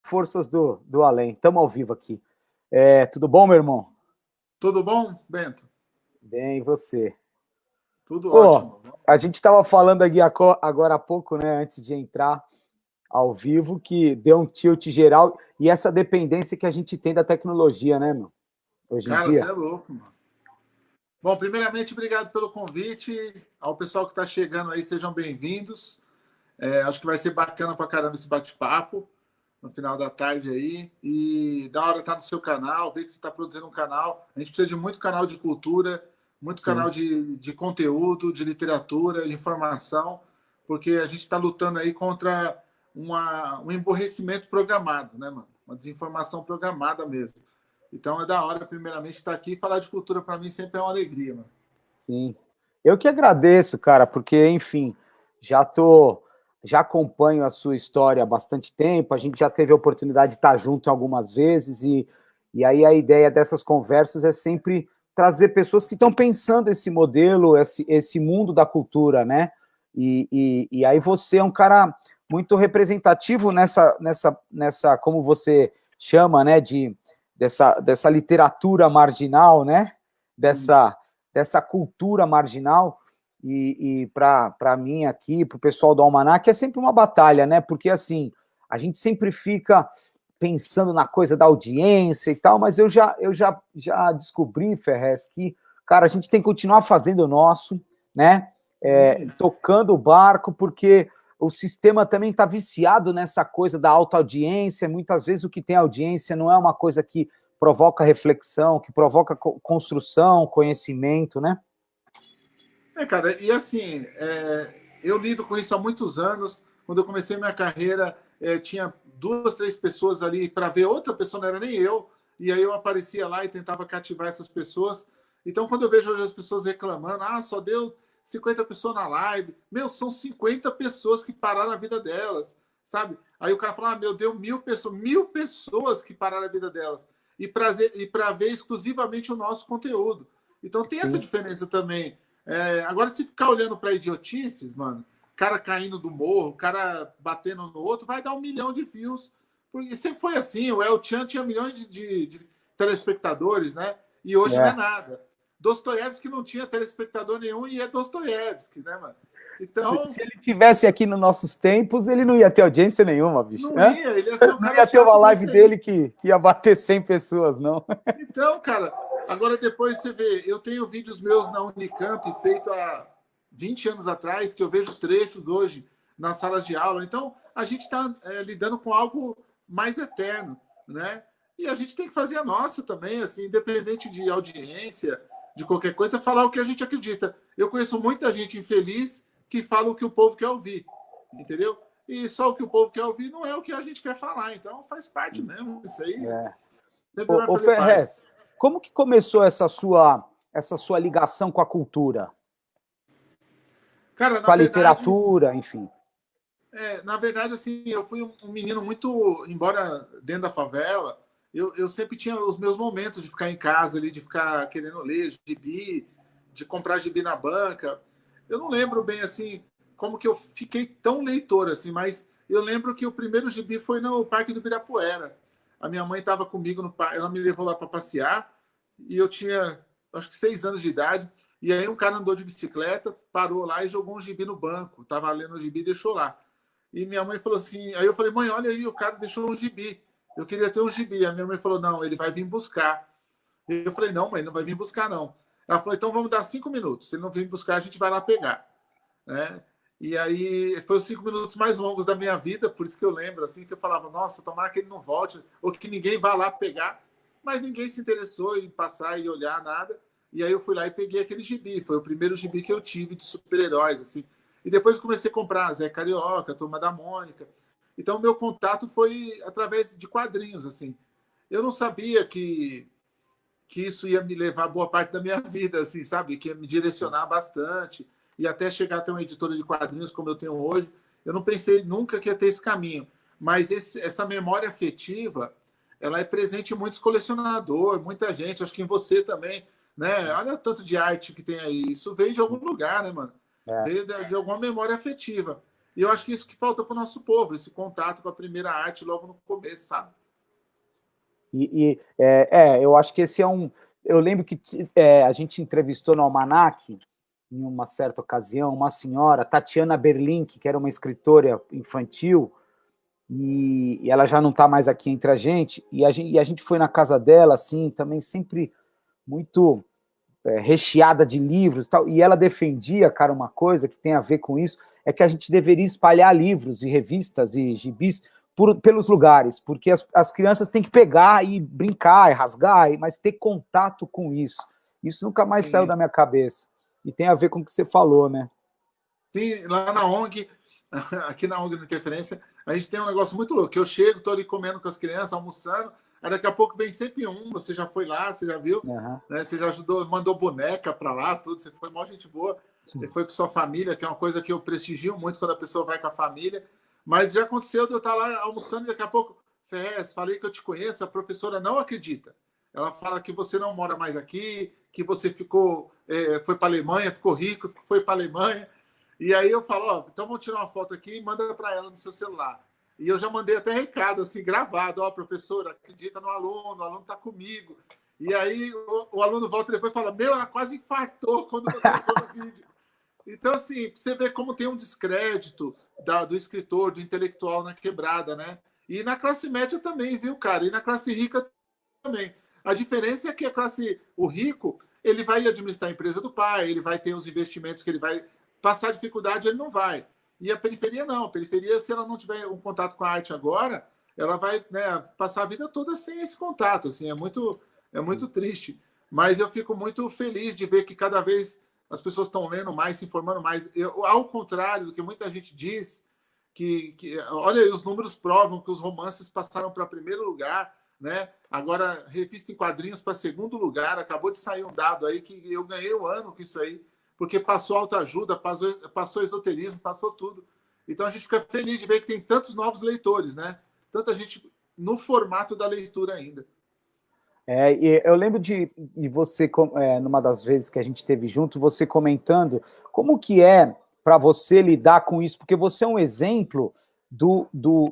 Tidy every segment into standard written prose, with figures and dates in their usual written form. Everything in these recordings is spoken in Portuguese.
Forças do Além. Estamos ao vivo aqui. Tudo bom, meu irmão? Tudo bom, Bento? Bem, e você? Tudo Pô, ótimo. a gente estava falando aqui agora há pouco, né, antes de entrar ao vivo, que deu um tilt geral e essa dependência que a gente tem da tecnologia, né, meu? Hoje em Cara, você dia. é louco, mano. Bom, primeiramente, obrigado pelo convite. Ao pessoal que está chegando aí, sejam bem-vindos. Acho que vai ser bacana pra caramba esse bate-papo no final da tarde aí. E da hora estar no seu canal, ver que você está produzindo um canal. A gente precisa de muito canal de cultura, muito canal Sim. de conteúdo, de literatura, de informação, porque a gente está lutando aí contra um emborrecimento programado, né, mano? Uma desinformação programada mesmo. Então é da hora, primeiramente, estar aqui e falar de cultura para mim sempre é uma alegria, mano. Sim. Eu que agradeço, cara, porque, enfim, já tô, já acompanho a sua história há bastante tempo, a gente já teve a oportunidade de estar junto algumas vezes, e aí a ideia dessas conversas é sempre trazer pessoas que estão pensando esse modelo, esse mundo da cultura, né? E aí você é um cara muito representativo nessa como você chama, né, dessa literatura marginal, né? Dessa cultura marginal, e para mim aqui, para o pessoal do Almanac, é sempre uma batalha, né? Porque assim, a gente sempre fica pensando na coisa da audiência e tal, mas eu já descobri, Ferrez, que, cara, a gente tem que continuar fazendo o nosso, né? Tocando o barco, porque o sistema também está viciado nessa coisa da alta audiência. Muitas vezes o que tem audiência não é uma coisa que provoca reflexão, que provoca construção, conhecimento, né? Cara, e assim, eu lido com isso há muitos anos. Quando eu comecei minha carreira, tinha duas, três pessoas ali para ver outra pessoa, não era nem eu, e aí eu aparecia lá e tentava cativar essas pessoas. Então, quando eu vejo hoje as pessoas reclamando, só deu 50 pessoas na live, meu, são 50 pessoas que pararam a vida delas, sabe? Aí o cara fala, meu, deu 1.000 pessoas que pararam a vida delas, e para ver exclusivamente o nosso conteúdo. Então tem essa Sim. diferença também. Agora, se ficar olhando para idiotices, mano, cara caindo do morro, cara batendo no outro, vai dar 1 milhão de views. Porque sempre foi assim, o El Chan tinha milhões de telespectadores, né? E hoje não é nada. Dostoiévski não tinha telespectador nenhum e é Dostoiévski, né, mano? Então, Se ele tivesse aqui nos nossos tempos, ele não ia ter audiência nenhuma, bicho. não ia, ele ia ser um Não cara ia ter uma chato live desse aí. dele que ia bater 100 pessoas, não. Então, cara, agora depois você vê, eu tenho vídeos meus na Unicamp feito há 20 anos atrás, que eu vejo trechos hoje nas salas de aula. Então, a gente está lidando com algo mais eterno, né? E a gente tem que fazer a nossa também, assim, independente de audiência, de qualquer coisa, falar o que a gente acredita. Eu conheço muita gente infeliz que fala o que o povo quer ouvir, entendeu? E só o que o povo quer ouvir não é o que a gente quer falar. Então, faz parte mesmo. Isso aí sempre vai Ô fazer parte. Ferrez, como que começou essa sua ligação com a cultura? Cara, Com a literatura, enfim. na verdade, assim, eu fui um menino muito, embora dentro da favela, eu sempre tinha os meus momentos de ficar em casa ali, de ficar querendo ler gibi, de comprar gibi na banca. Eu não lembro bem, assim, como que eu fiquei tão leitor, assim, mas eu lembro que o primeiro gibi foi no Parque do Ibirapuera. A minha mãe estava comigo no parque, ela me levou lá para passear, e eu tinha, acho que 6 anos de idade, e aí um cara andou de bicicleta, parou lá e jogou um gibi no banco. Tava lendo o gibi e deixou lá. E minha mãe falou assim, aí eu falei, mãe, olha aí, o cara deixou um gibi. Eu queria ter um gibi. A minha mãe falou, não, ele vai vir buscar. E eu falei, não, mãe, não vai vir buscar, não. Ela falou, então vamos dar 5 minutos. Se ele não vir buscar, a gente vai lá pegar. Né? E aí foi os 5 minutos mais longos da minha vida, por isso que eu lembro, assim, que eu falava, nossa, tomara que ele não volte, ou que ninguém vá lá pegar. Mas ninguém se interessou em passar e olhar nada. E aí eu fui lá e peguei aquele gibi. Foi o primeiro gibi que eu tive de super-heróis, assim. E depois comecei a comprar Zé Carioca, Turma da Mônica. Então, o meu contato foi através de quadrinhos, assim. Eu não sabia que isso ia me levar boa parte da minha vida, assim, sabe? Que ia me direcionar bastante e até chegar a ter uma editora de quadrinhos como eu tenho hoje. Eu não pensei nunca que ia ter esse caminho. Mas essa memória afetiva, ela é presente em muitos colecionadores, muita gente, acho que em você também, né? Olha o tanto de arte que tem aí. Isso veio de algum lugar, né, mano? É. Veio de alguma memória afetiva. E eu acho que isso que falta para o nosso povo, esse contato com a primeira arte logo no começo, sabe? Eu acho que esse é um. Eu lembro que a gente entrevistou no Almanac, em uma certa ocasião, uma senhora, Tatiana Berlink, que era uma escritora infantil, e ela já não está mais aqui entre a gente, e a gente foi na casa dela, assim, também sempre muito recheada de livros e tal, e ela defendia, cara, uma coisa que tem a ver com isso, é que a gente deveria espalhar livros e revistas e gibis pelos lugares, porque as crianças têm que pegar e brincar, e rasgar, mas ter contato com isso. Isso nunca mais saiu da minha cabeça. E tem a ver com o que você falou, né? Sim, lá na ONG, aqui na ONG no Interferência, a gente tem um negócio muito louco, que eu chego, estou ali comendo com as crianças, almoçando, aí daqui a pouco vem sempre um, você já foi lá, você já viu, né? Você já ajudou, mandou boneca para lá, tudo, você foi mó gente boa, você foi com sua família, que é uma coisa que eu prestigio muito quando a pessoa vai com a família, mas já aconteceu de eu estar lá almoçando e daqui a pouco, Ferrez, falei que eu te conheço, a professora não acredita. Ela fala que você não mora mais aqui, que você ficou, foi para a Alemanha, ficou rico, foi para a Alemanha. E aí eu falo, ó, então vamos tirar uma foto aqui e manda para ela no seu celular. E eu já mandei até recado, assim, gravado, ó, professora, acredita no aluno, o aluno está comigo. E aí o aluno volta depois e fala, meu, ela quase infartou quando você entrou no vídeo. Então, assim, você vê como tem um descrédito do escritor, do intelectual na quebrada, né? E na classe média também, viu, cara? E na classe rica também. A diferença é que o rico, ele vai administrar a empresa do pai, ele vai ter os investimentos que ele vai passar dificuldade, ele não vai. E a periferia não. A periferia, se ela não tiver um contato com a arte agora, ela vai, né, passar a vida toda sem esse contato. Assim, é muito triste. Mas eu fico muito feliz de ver que cada vez as pessoas estão lendo mais, se informando mais. Ao contrário do que muita gente diz, olha aí, os números provam que os romances passaram para primeiro lugar, né? Agora, revista em quadrinhos para segundo lugar. Acabou de sair um dado aí que eu ganhei o ano com isso aí, porque passou autoajuda, passou esoterismo, passou tudo. Então a gente fica feliz de ver que tem tantos novos leitores, né? Tanta gente no formato da leitura ainda. E eu lembro de você, numa das vezes que a gente esteve junto, você comentando como que é para você lidar com isso, porque você é um exemplo do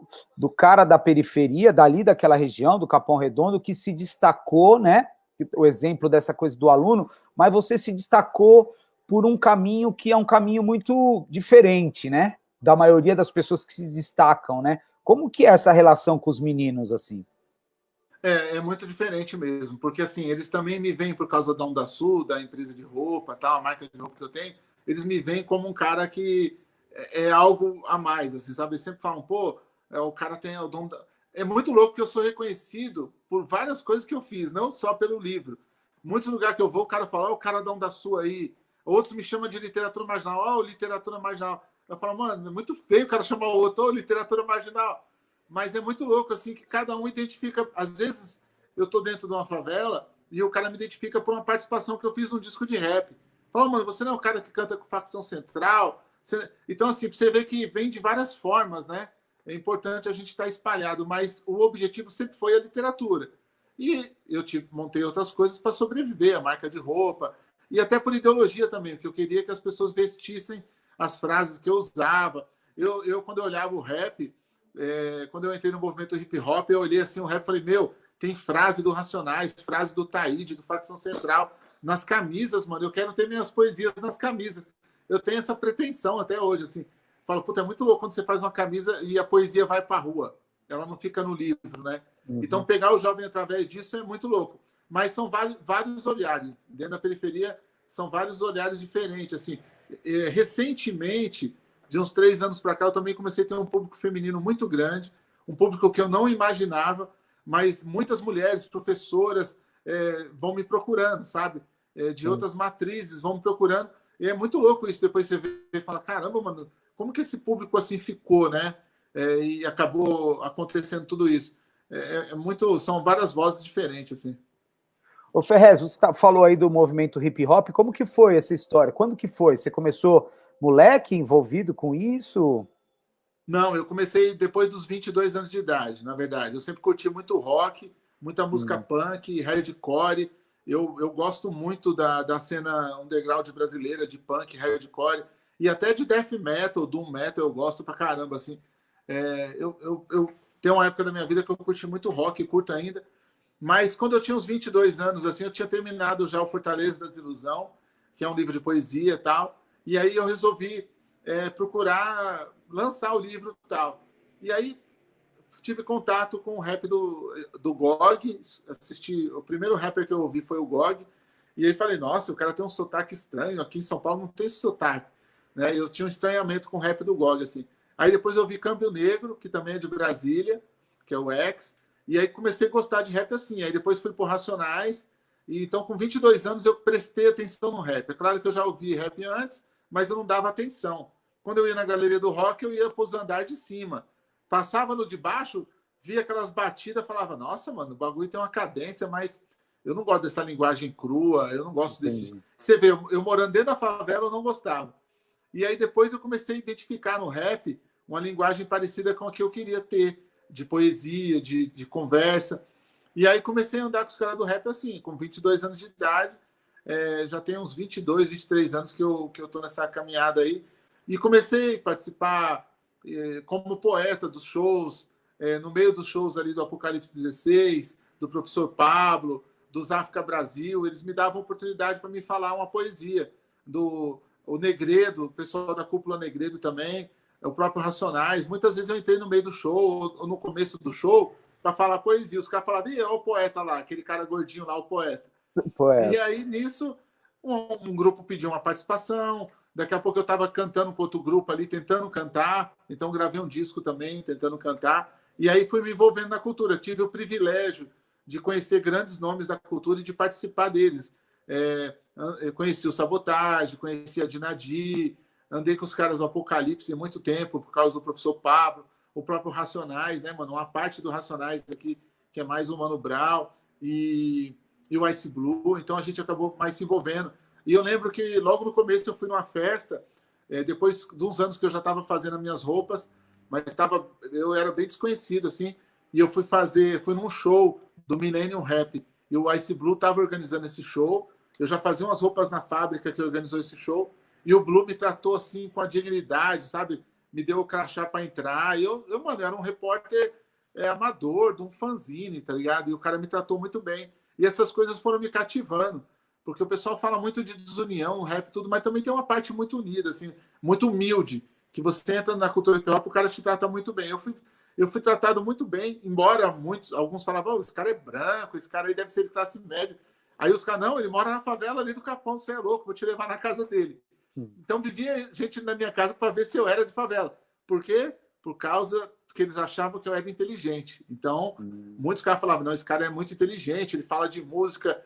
cara da periferia, dali daquela região, do Capão Redondo, que se destacou, né? O exemplo dessa coisa do aluno, mas você se destacou por um caminho que é um caminho muito diferente, né? Da maioria das pessoas que se destacam, né? Como que é essa relação com os meninos, assim? É muito diferente mesmo, porque assim, eles também me veem por causa da Onda Sul, da empresa de roupa, tal, a marca de roupa que eu tenho, eles me veem como um cara que é algo a mais, assim, sabe? Eles sempre falam, pô, o cara tem o dom da... É muito louco que eu sou reconhecido por várias coisas que eu fiz, não só pelo livro. Muitos lugares que eu vou, o cara fala, o cara da Onda Sul aí. Outros me chamam de literatura marginal, literatura marginal. Eu falo, mano, é muito feio o cara chamar o outro, literatura marginal. Mas é muito louco, assim, que cada um identifica. Às vezes, eu tô dentro de uma favela e o cara me identifica por uma participação que eu fiz num disco de rap. Fala, mano, você não é o cara que canta com facção central? Então, assim, você vê que vem de várias formas, né? É importante a gente estar espalhado, mas o objetivo sempre foi a literatura. E eu montei outras coisas para sobreviver, a marca de roupa, e até por ideologia também, porque eu queria que as pessoas vestissem as frases que eu usava. Quando eu olhava o rap, quando eu entrei no movimento hip hop, eu olhei assim o rap e falei, meu, tem frase do Racionais, frase do Taíde, do Facção Central, nas camisas, mano, eu quero ter minhas poesias nas camisas. Eu tenho essa pretensão até hoje, assim. Falo, puta, é muito louco quando você faz uma camisa e a poesia vai pra rua. Ela não fica no livro, né? Uhum. Então, pegar o jovem através disso é muito louco. Mas são vários olhares. Dentro da periferia, são vários olhares diferentes, assim. Recentemente, de uns 3 anos para cá, eu também comecei a ter um público feminino muito grande, um público que eu não imaginava, mas muitas mulheres, professoras, vão me procurando, sabe? De outras matrizes vão me procurando. E é muito louco isso. Depois você vê e fala, caramba, mano, como que esse público assim ficou, né? E acabou acontecendo tudo isso. São várias vozes diferentes, assim. Ô Ferrez, você falou aí do movimento hip hop, como que foi essa história? Quando que foi? Você começou moleque envolvido com isso? Não, eu comecei depois dos 22 anos de idade, na verdade. Eu sempre curti muito rock, muita música punk, hardcore. Eu gosto muito da cena underground brasileira de punk, hardcore. E até de death metal, doom metal, eu gosto pra caramba, assim. Eu tenho uma época da minha vida que eu curti muito rock, curto ainda. Mas quando eu tinha uns 22 anos, assim, eu tinha terminado já o Fortaleza da Desilusão, que é um livro de poesia e tal. E aí eu resolvi procurar lançar o livro e tal. E aí tive contato com o rap do Gog, assisti, o primeiro rapper que eu ouvi foi o Gog, e aí falei, nossa, o cara tem um sotaque estranho, aqui em São Paulo não tem esse sotaque, né? Eu tinha um estranhamento com o rap do Gog, assim. Aí depois eu vi Câmbio Negro, que também é de Brasília, que é o X, e aí comecei a gostar de rap assim. Aí depois fui por Racionais, e então com 22 anos eu prestei atenção no rap. É claro que eu já ouvi rap antes, mas eu não dava atenção. Quando eu ia na galeria do rock, eu ia para os andares de cima. Passava no de baixo, via aquelas batidas, falava, nossa, mano, o bagulho tem uma cadência, mas eu não gosto dessa linguagem crua, eu não gosto desse... Você vê, eu morando dentro da favela, eu não gostava. E aí depois eu comecei a identificar no rap uma linguagem parecida com a que eu queria ter, de poesia, de conversa. E aí comecei a andar com os caras do rap assim, com 22 anos de idade, já tem uns 22, 23 anos que eu tô nessa caminhada aí, e comecei a participar como poeta dos shows, no meio dos shows ali do Apocalipse 16, do Professor Pablo, dos África Brasil, eles me davam oportunidade para me falar uma poesia, o Negredo, o pessoal da Cúpula Negredo também, o próprio Racionais. Muitas vezes eu entrei no meio do show, ou no começo do show, para falar poesia. Os caras falavam, e é o poeta lá, aquele cara gordinho lá, o poeta. Poeta. E aí, nisso, um grupo pediu uma participação, daqui a pouco eu estava cantando com outro grupo ali, tentando cantar, então gravei um disco também, tentando cantar, e aí fui me envolvendo na cultura. Tive o privilégio de conhecer grandes nomes da cultura e de participar deles. Eu conheci o Sabotage, conheci a Dinadi, andei com os caras do Apocalipse há muito tempo, por causa do Professor Pablo, o próprio Racionais, né, mano? Uma parte do Racionais aqui, que é mais o Mano Brown e o Ice Blue, então a gente acabou mais se envolvendo. E eu lembro que logo no começo eu fui numa festa, depois de uns anos que eu já estava fazendo as minhas roupas, mas eu era bem desconhecido, assim, e eu fui num show do Millennium Rap, e o Ice Blue estava organizando esse show, eu já fazia umas roupas na fábrica que organizou esse show, e o Blue me tratou, assim, com a dignidade, sabe? Me deu o crachá para entrar, e mano, era um repórter amador, de um fanzine, tá ligado? E o cara me tratou muito bem. E essas coisas foram me cativando, porque o pessoal fala muito de desunião, rap, tudo, mas também tem uma parte muito unida, assim, muito humilde, que você entra na cultura hip hop, o cara te trata muito bem. Eu fui tratado muito bem, embora alguns falavam, oh, esse cara é branco, esse cara aí deve ser de classe média. Aí os caras, não, ele mora na favela ali do Capão, você é louco, vou te levar na casa dele. Então vivia gente na minha casa para ver se eu era de favela. Por quê? Por causa que eles achavam que eu era inteligente. Então, muitos caras falavam, não, esse cara é muito inteligente, ele fala de música,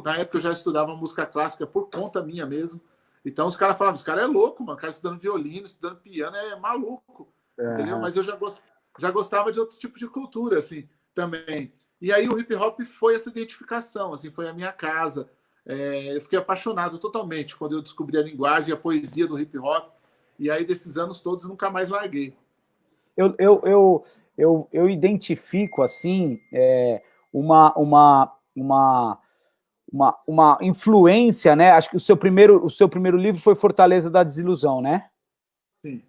na época eu já estudava música clássica por conta minha mesmo. Então os caras falavam, esse cara é louco, mano, o cara estudando violino, estudando piano, é maluco, entendeu? Mas eu já gostava de outro tipo de cultura, assim, também. E aí o hip hop foi essa identificação, assim, foi a minha casa. Eu fiquei apaixonado totalmente quando eu descobri a linguagem, a poesia do hip hop, e aí desses anos todos nunca mais larguei. Eu identifico, assim, uma influência, né? Acho que o seu primeiro livro foi Fortaleza da Desilusão, né? Sim.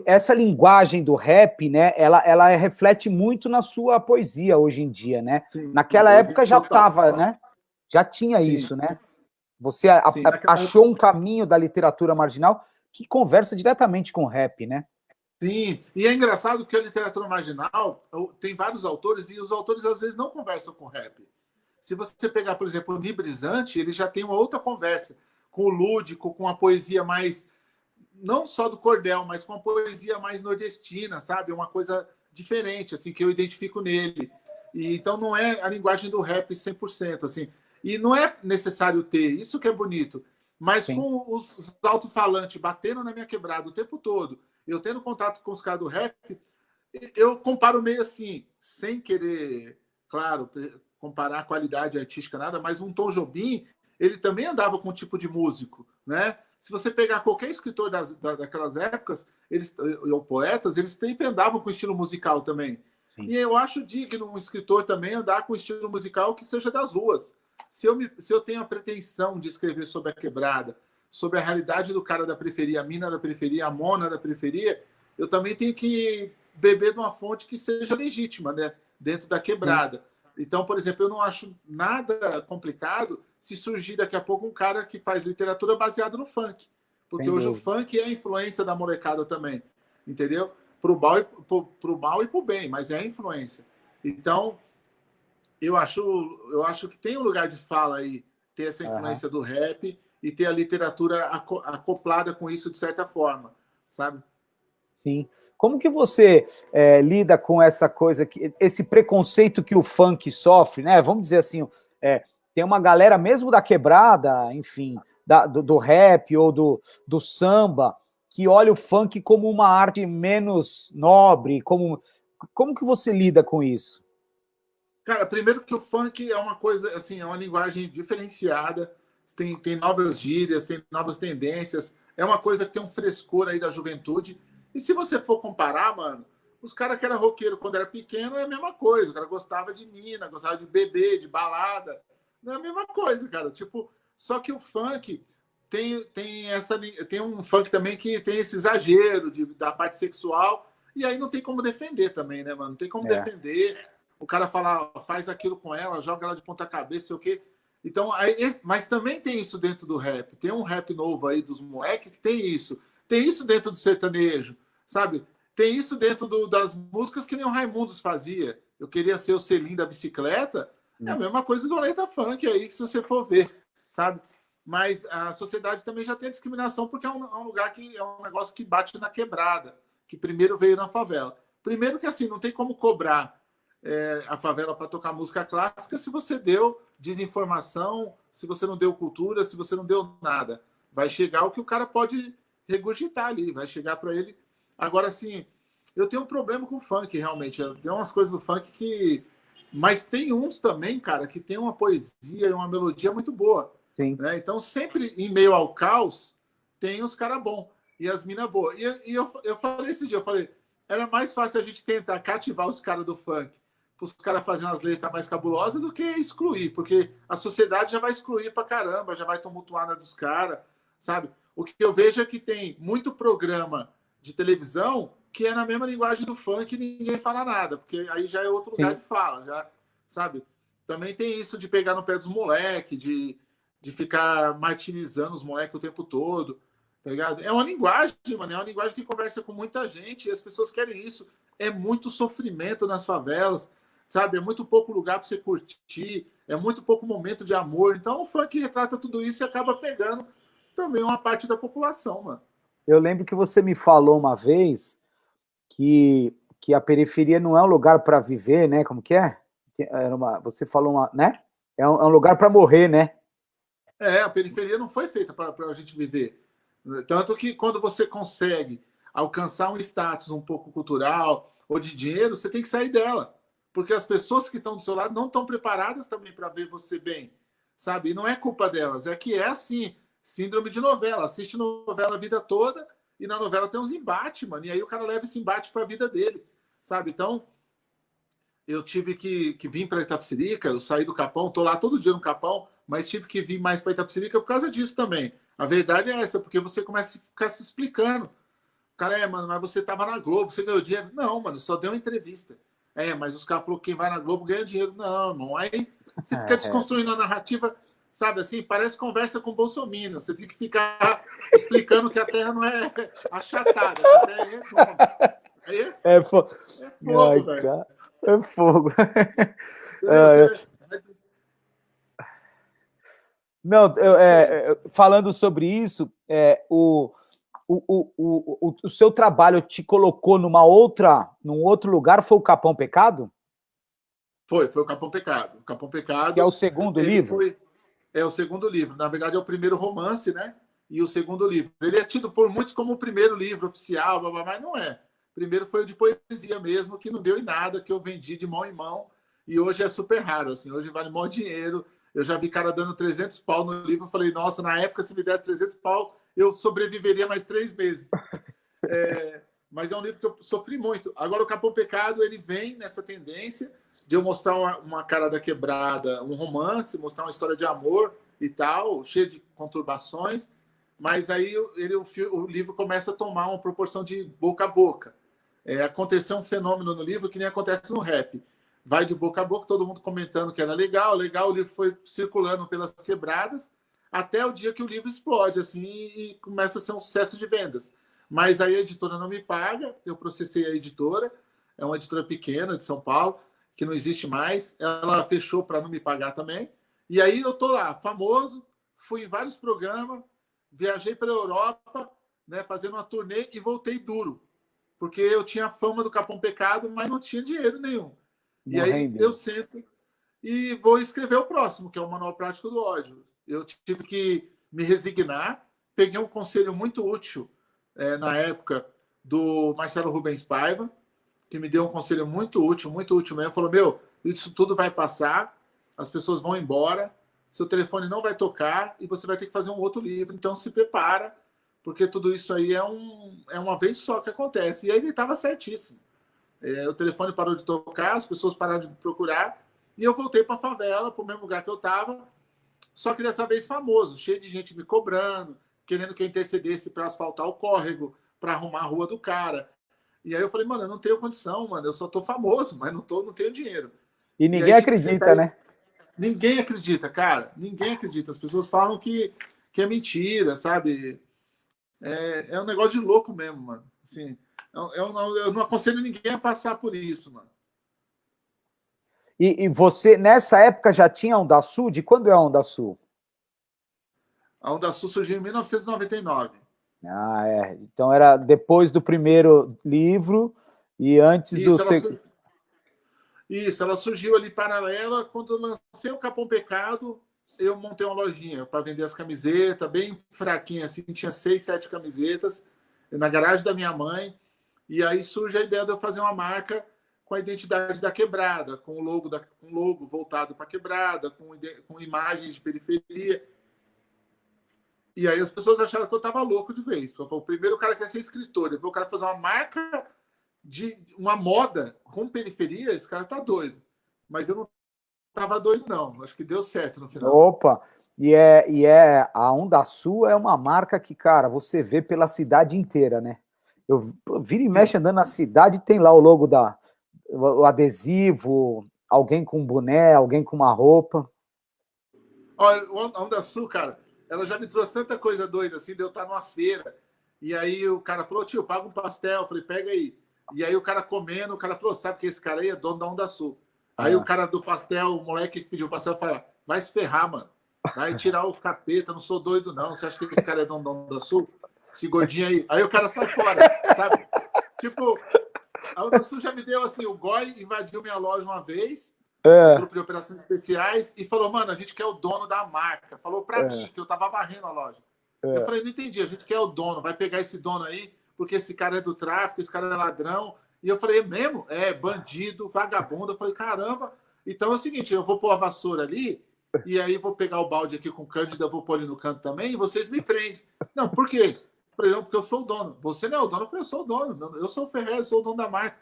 Essa linguagem do rap, né? Ela reflete muito na sua poesia hoje em dia, né? Sim, naquela época já estava, né? Já tinha Sim. Isso, né? Você achou um caminho da literatura marginal que conversa diretamente com o rap, né? Sim, e é engraçado que a literatura marginal tem vários autores e os autores às vezes não conversam com rap. Se você pegar, por exemplo, o Nibrizante, ele já tem uma outra conversa com o lúdico, com a poesia mais, não só do cordel, mas com a poesia mais nordestina, sabe? Uma coisa diferente, assim, que eu identifico nele. E então não é a linguagem do rap 100%, assim. E não é necessário ter, isso que é bonito. Mas Sim. com os alto-falantes batendo na minha quebrada o tempo todo, eu tendo contato com os caras do rap, eu comparo meio assim, sem querer, claro, comparar a qualidade artística, nada, mas um Tom Jobim, ele também andava com um tipo de músico, né? Se você pegar qualquer escritor daquelas épocas, ou poetas, eles sempre andavam com estilo musical também. Sim. E eu acho digno um escritor também andar com estilo musical que seja das ruas. Se eu tenho a pretensão de escrever sobre a quebrada, sobre a realidade do cara da periferia, a mina da periferia, a mona da periferia, eu também tenho que beber de uma fonte que seja legítima, né? Dentro da quebrada. Então, por exemplo, eu não acho nada complicado se surgir daqui a pouco um cara que faz literatura baseada no funk. Porque Sem hoje o dúvida. funk é a influência da molecada também, entendeu? Pro mal e pro bem, mas é a influência. Então, eu acho que tem um lugar de fala aí, ter essa Aham. influência do rap e ter a literatura acoplada com isso de certa forma, sabe? Sim. Como que você lida com essa coisa, esse preconceito que o funk sofre, né? Vamos dizer assim, tem uma galera mesmo da quebrada, enfim, do rap ou do samba, que olha o funk como uma arte menos nobre. Como que você lida com isso? Cara, primeiro que o funk é uma coisa, assim, é uma linguagem diferenciada, tem novas gírias, tem novas tendências, é uma coisa que tem um frescor aí da juventude. E se você for comparar, mano, os caras que eram roqueiro quando era pequeno é a mesma coisa. O cara gostava de mina, gostava de bebê, de balada. Não é a mesma coisa, cara. Tipo, só que o funk tem um funk também que tem esse exagero da parte sexual, e aí não tem como defender também, né, mano? Não tem como É, defender o cara fala, faz aquilo com ela, joga ela de ponta cabeça, sei o quê. Então, aí, mas também tem isso dentro do rap. Tem um rap novo aí dos moleques que tem isso. Tem isso dentro do sertanejo, sabe? Tem isso dentro das músicas que nem o Raimundos fazia. Eu queria ser o selim da bicicleta. É a mesma coisa do Letra Funk aí, que se você for ver, sabe? Mas a sociedade também já tem discriminação porque é um lugar que é um negócio que bate na quebrada, que primeiro veio na favela. Primeiro que assim, não tem como cobrar a favela para tocar música clássica se você deu desinformação, se você não deu cultura, se você não deu nada. Vai chegar o que o cara pode regurgitar ali, vai chegar para ele. Agora, assim, eu tenho um problema com o funk, realmente. Tem umas coisas do funk que. Mas tem uns também, cara, que tem uma poesia e uma melodia muito boa. sim. Né? Então, sempre em meio ao caos, tem os caras bons e as minas boas. E eu falei esse dia, eu falei, era mais fácil a gente tentar cativar os caras do funk os caras fazerem umas letras mais cabulosas do que excluir, porque a sociedade já vai excluir pra caramba, já vai tumultuar na dos caras, sabe? O que eu vejo é que tem muito programa de televisão que é na mesma linguagem do funk e ninguém fala nada, porque aí já é outro lugar Sim. de fala, já, sabe? Também tem isso de pegar no pé dos moleques, de ficar martirizando os moleques o tempo todo, tá ligado? É uma linguagem, mano, é uma linguagem que conversa com muita gente e as pessoas querem isso. É muito sofrimento nas favelas, sabe? É muito pouco lugar para você curtir, é muito pouco momento de amor. Então o funk retrata tudo isso e acaba pegando também uma parte da população, mano. Eu lembro que você me falou uma vez que a periferia não é um lugar para viver, né? Como que é? Você falou né? É um lugar para morrer, né? A periferia não foi feita para a gente viver. Tanto que quando você consegue alcançar um status um pouco cultural ou de dinheiro, você tem que sair dela. Porque as pessoas que estão do seu lado não estão preparadas também para ver você bem, sabe? E não é culpa delas, é que é assim, síndrome de novela. Assiste novela a vida toda e na novela tem uns embates, mano. E aí o cara leva esse embate para a vida dele, sabe? Então, eu tive que vir para Itapecerica, eu saí do Capão, tô lá todo dia no Capão, mas tive que vir mais para Itapecerica por causa disso também. A verdade é essa, porque você começa a ficar se explicando. O cara, mano, mas você tava na Globo, você ganhou dinheiro? Não, mano, só deu uma entrevista. Mas os caras falaram que quem vai na Globo ganha dinheiro. Não, irmão. Aí você fica desconstruindo a narrativa, sabe assim? Parece conversa com o Bolsonaro. Você tem que ficar explicando que a Terra não é achatada, que a Terra é redonda. Aí É, é ai, fogo, velho. cara, é fogo. Entendeu? Você Não, não sei. falando sobre isso, o seu trabalho te colocou num outro lugar, foi o Capão Pecado? Foi o Capão Pecado. O Capão Que é o Pecado, segundo ele livro? foi. É o segundo livro. Na verdade, é o primeiro romance, né? E o segundo livro. Ele é tido por muitos como o primeiro livro oficial, blá, blá, mas não é. Primeiro foi o de poesia mesmo, que não deu em nada, que eu vendi de mão em mão. E hoje é super raro, assim. Hoje vale maior dinheiro. Eu já vi cara dando 300 pau no livro. Eu falei, nossa, na época, se me desse 300 pau, eu sobreviveria mais 3 meses. Mas é um livro que eu sofri muito. Agora, o Capão Pecado, ele vem nessa tendência de eu mostrar uma cara da quebrada, um romance, mostrar uma história de amor e tal, cheia de conturbações, mas aí o livro começa a tomar uma proporção de boca a boca. Aconteceu um fenômeno no livro que nem acontece no rap. Vai de boca a boca, todo mundo comentando que era legal, o livro foi circulando pelas quebradas, até o dia que o livro explode, assim, e começa a ser um sucesso de vendas. Mas aí a editora não me paga, eu processei a editora, é uma editora pequena de São Paulo, que não existe mais, ela fechou para não me pagar também, e aí eu tô lá, famoso, fui em vários programas, viajei para a Europa, né, fazendo uma turnê e voltei duro, porque eu tinha a fama do Capão Pecado, mas não tinha dinheiro nenhum. E Não aí eu rendeu. sento e vou escrever o próximo, que é o Manual Prático do Ódio. Eu tive que me resignar, peguei um conselho muito útil na época do Marcelo Rubens Paiva, que me deu um conselho muito útil mesmo. Falou, meu, isso tudo vai passar, as pessoas vão embora, seu telefone não vai tocar e você vai ter que fazer um outro livro, então se prepara, porque tudo isso aí é uma vez só que acontece. E aí ele estava certíssimo. O telefone parou de tocar, as pessoas pararam de me procurar, e eu voltei para a favela, para o mesmo lugar que eu estava, só que dessa vez famoso, cheio de gente me cobrando, querendo que eu intercedesse para asfaltar o córrego, para arrumar a rua do cara. E aí eu falei, mano, eu não tenho condição, mano, eu só tô famoso, mas não tenho dinheiro. E E aí ninguém tive que sentar acredita, aí. né? Ninguém acredita, cara, ninguém acredita. As pessoas falam que é mentira, sabe? É um negócio de louco mesmo, mano. Assim, eu não aconselho ninguém a passar por isso, mano. E você, nessa época, já tinha a Onda Sul? De quando é a Onda Sul? A Onda Sul surgiu em 1999. Ah, é. Então era depois do primeiro livro e antes do Isso, segundo. ela surgiu ali paralela. Quando eu lancei o Capão Pecado, eu montei uma lojinha para vender as camisetas, bem fraquinha, assim, tinha 6, 7 camisetas, na garagem da minha mãe. E aí surge a ideia de eu fazer uma marca com a identidade da quebrada, com um logo voltado para a quebrada, com imagens de periferia. E aí as pessoas acharam que eu estava louco de vez. O primeiro o cara quer ser escritor, depois o cara fazer uma marca de uma moda com periferia, esse cara tá doido. Mas eu não tava doido, não. Acho que deu certo no final. Opa! A Onda Sul é uma marca que, cara, você vê pela cidade inteira, né? Eu vira e mexe Sim. andando na cidade, tem lá o logo o adesivo, alguém com um boné, alguém com uma roupa. Olha, a Onda Sul, cara, ela já me trouxe tanta coisa doida, assim, de eu estar numa feira. E aí o cara falou, tio, paga um pastel. Eu falei, pega aí. E aí o cara comendo, o cara falou, sabe que esse cara aí é dono da Onda Sul. Aí o cara do pastel, o moleque que pediu o pastel, fala, vai se ferrar, mano. Vai tirar o capeta, não sou doido, não. Você acha que esse cara é dono da Onda Sul? Esse gordinho aí. Aí o cara sai fora, sabe? Tipo, a Onda Sul já me deu assim, o Goi invadiu minha loja uma vez, o É, grupo de operações especiais, e falou, mano, a gente quer o dono da marca. Falou pra é, mim, que eu tava varrendo a loja. Eu é. falei, não entendi, a gente quer o dono, vai pegar esse dono aí, porque esse cara é do tráfico, esse cara é ladrão. E eu falei, é mesmo? É, bandido, vagabundo. Eu falei, caramba. Então é o seguinte, eu vou pôr a vassoura ali, e aí vou pegar o balde aqui com cândida, vou pôr ali no canto também, e vocês me prendem. Não, por quê? Eu falei, não, porque eu sou o dono. Você não é o dono? Eu falei, eu sou o dono. Eu sou o Ferrez, eu sou o dono da marca.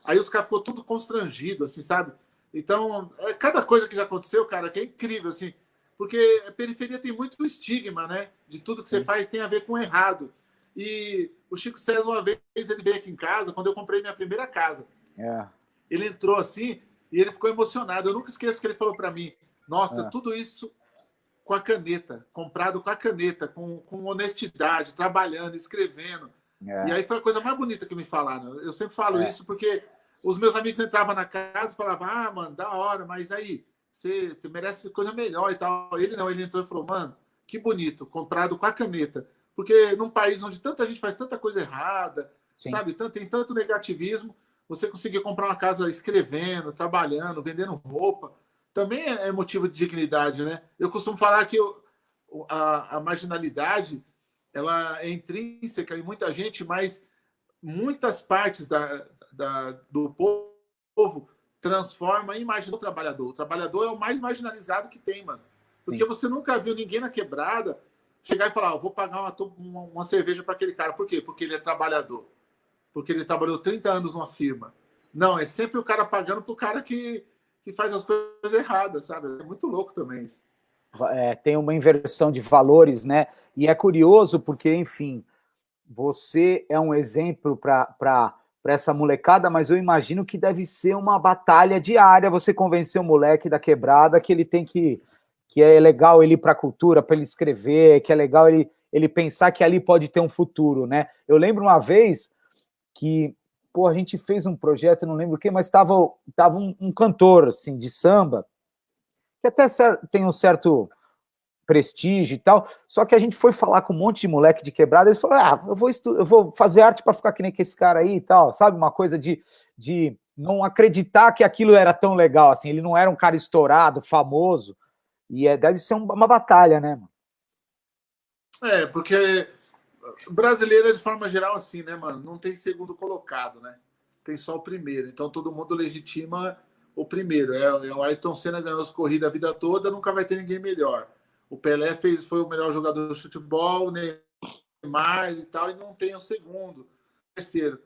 Aí os caras ficou tudo constrangido, assim, sabe? Então, cada coisa que já aconteceu, cara, que é incrível, assim, porque a periferia tem muito estigma, né? De tudo que você faz tem a ver com errado. E o Chico César, uma vez, ele veio aqui em casa, quando eu comprei minha primeira casa. É, Ele entrou assim e ele ficou emocionado. Eu nunca esqueço que ele falou para mim: Nossa, é, tudo isso com a caneta, comprado com a caneta, com honestidade, trabalhando, escrevendo. E é, aí foi a coisa mais bonita que me falaram. Eu sempre falo é. isso porque os meus amigos entravam na casa e falavam: Ah, mano, da hora, mas aí, você merece coisa melhor e tal. Ele não, ele entrou e falou: Mano, que bonito, comprado com a caneta. Porque num país onde tanta gente faz tanta coisa errada, Sim. sabe, tem tanto negativismo, você conseguir comprar uma casa escrevendo, trabalhando, vendendo roupa, também é motivo de dignidade, né? Eu costumo falar que a marginalidade ela é intrínseca em muita gente, mas muitas partes do povo transforma em marginal o trabalhador. O trabalhador é o mais marginalizado que tem, mano. Porque Sim. você nunca viu ninguém na quebrada chegar e falar: vou pagar uma cerveja para aquele cara. Por quê? Porque ele é trabalhador. Porque ele trabalhou 30 anos numa firma. Não, é sempre o cara pagando pro cara que faz as coisas erradas, sabe? É muito louco também isso. tem uma inversão de valores, né? E é curioso porque, enfim, você é um exemplo para essa molecada, mas eu imagino que deve ser uma batalha diária você convencer o moleque da quebrada que ele tem que é legal ele ir para a cultura, para ele escrever, que é legal ele pensar que ali pode ter um futuro, né? Eu lembro uma vez que, pô, a gente fez um projeto, não lembro o quê, mas tava um cantor, assim, de samba, que até tem um certo prestígio e tal, só que a gente foi falar com um monte de moleque de quebrada, eles falaram, eu vou fazer arte para ficar que nem que esse cara aí e tal, sabe? Uma coisa de não acreditar que aquilo era tão legal, assim, ele não era um cara estourado, famoso, e deve ser uma batalha, né, mano? Porque brasileiro é de forma geral assim, né, mano? Não tem segundo colocado, né? Tem só o primeiro. Então todo mundo legitima o primeiro. O Ayrton Senna ganhou as corridas a vida toda, nunca vai ter ninguém melhor. O Pelé foi o melhor jogador de futebol, o Neymar e tal, e não tem o segundo, terceiro.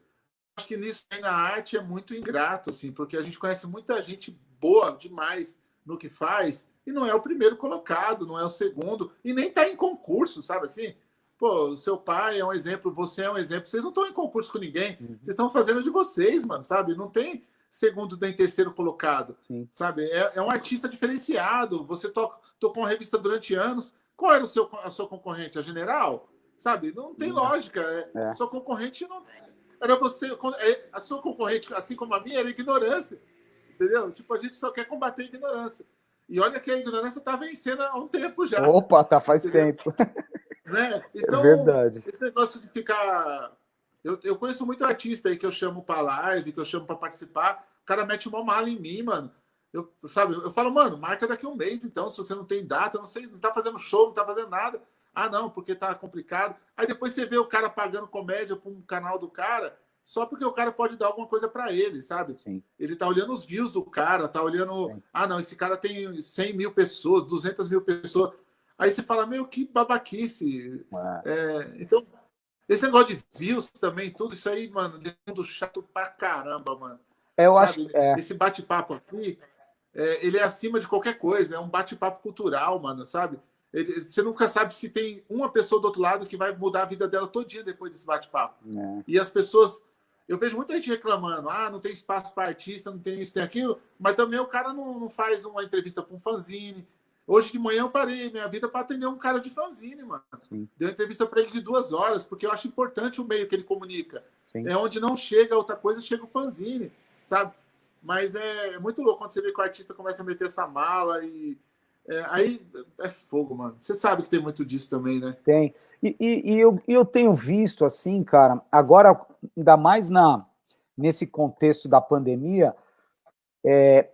Acho que nisso aí na arte é muito ingrato, assim, porque a gente conhece muita gente boa demais no que faz e não é o primeiro colocado, não é o segundo, e nem tá em concurso, sabe assim? Pô, o seu pai é um exemplo, você é um exemplo, vocês não estão em concurso com ninguém, vocês estão fazendo de vocês, mano, sabe? Não tem segundo nem terceiro colocado, Sim. sabe? É um artista diferenciado, você tocou uma revista durante anos, qual era a sua concorrente? A General? Sabe? Não tem lógica, sua concorrente não era você, a sua concorrente, assim como a minha, era ignorância, entendeu? Tipo, a gente só quer combater a ignorância. E olha que a ignorância está vencendo há um tempo já. Opa, tá faz entendeu? tempo. Né? É Então, verdade. esse negócio de ficar... Eu conheço muito artista aí que eu chamo para live, que eu chamo para participar, o cara mete uma mala em mim, mano. Eu falo, mano, marca daqui a um mês, então, se você não tem data, não sei, não tá fazendo show, não tá fazendo nada. Ah, não, porque tá complicado. Aí depois você vê o cara pagando comédia para um canal do cara, só porque o cara pode dar alguma coisa para ele, sabe? Sim. Ele tá olhando os views do cara, tá olhando... Sim. Ah, não, esse cara tem 100 mil pessoas, 200 mil pessoas. Aí você fala, meu, que babaquice. Então, esse negócio de views também, tudo isso aí, mano, de mundo chato pra caramba, mano. Eu sabe? acho que Esse bate-papo aqui, ele é acima de qualquer coisa, é um bate-papo cultural, mano, sabe? Você nunca sabe se tem uma pessoa do outro lado que vai mudar a vida dela todinha depois desse bate-papo. E as pessoas... Eu vejo muita gente reclamando, não tem espaço para artista, não tem isso, tem aquilo, mas também o cara não faz uma entrevista para um fanzine. Hoje de manhã eu parei minha vida para atender um cara de fanzine, mano. Sim. Dei uma entrevista para ele de 2 horas, porque eu acho importante o meio que ele comunica. Sim. É onde não chega outra coisa, chega o fanzine, sabe? Mas é muito louco quando você vê que o artista começa a meter essa mala e... aí é fogo, mano. Você sabe que tem muito disso também, né? Tem. E eu tenho visto, assim, cara, agora, ainda mais nesse contexto da pandemia,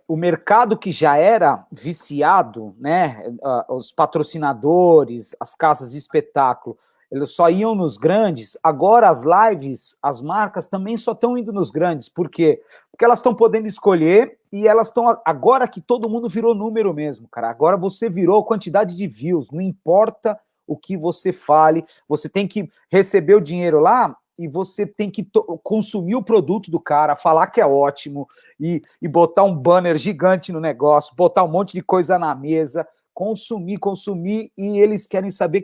o mercado que já era viciado, né, os patrocinadores, as casas de espetáculo, eles só iam nos grandes, agora as lives, as marcas também só estão indo nos grandes. Por quê? Porque elas estão podendo escolher e elas estão... Agora que todo mundo virou número mesmo, cara. Agora você virou quantidade de views, não importa o que você fale, você tem que receber o dinheiro lá e você tem que consumir o produto do cara, falar que é ótimo e botar um banner gigante no negócio, botar um monte de coisa na mesa, consumir, e eles querem saber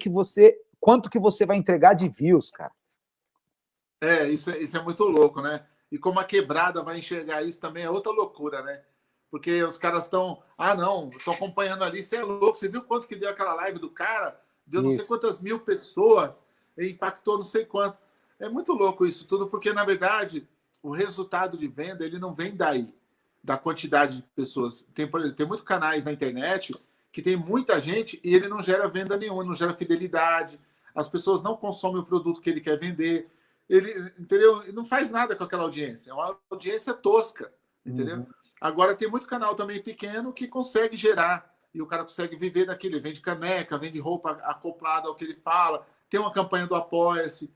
quanto que você vai entregar de views, cara. Isso é muito louco, né? E como a quebrada vai enxergar isso também é outra loucura, né? Porque os caras estão... não, estou acompanhando ali, você é louco, você viu quanto que deu aquela live do cara? Deu não sei quantas mil pessoas, impactou não sei quanto. É muito louco isso tudo, porque, na verdade, o resultado de venda, ele não vem daí, da quantidade de pessoas. Tem muitos canais na internet que tem muita gente e ele não gera venda nenhuma, não gera fidelidade, as pessoas não consomem o produto que ele quer vender, ele, entendeu? Ele não faz nada com aquela audiência, é uma audiência tosca, entendeu? Agora, tem muito canal também pequeno que consegue gerar, e o cara consegue viver daquele, vende caneca, vende roupa acoplada ao que ele fala, tem uma campanha do Apoia-se.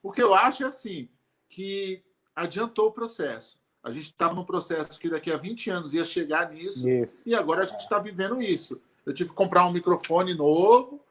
O que eu acho é assim, que adiantou o processo. A gente estava num processo que daqui a 20 anos ia chegar nisso, e agora a gente está vivendo isso. Eu tive que comprar um microfone novo,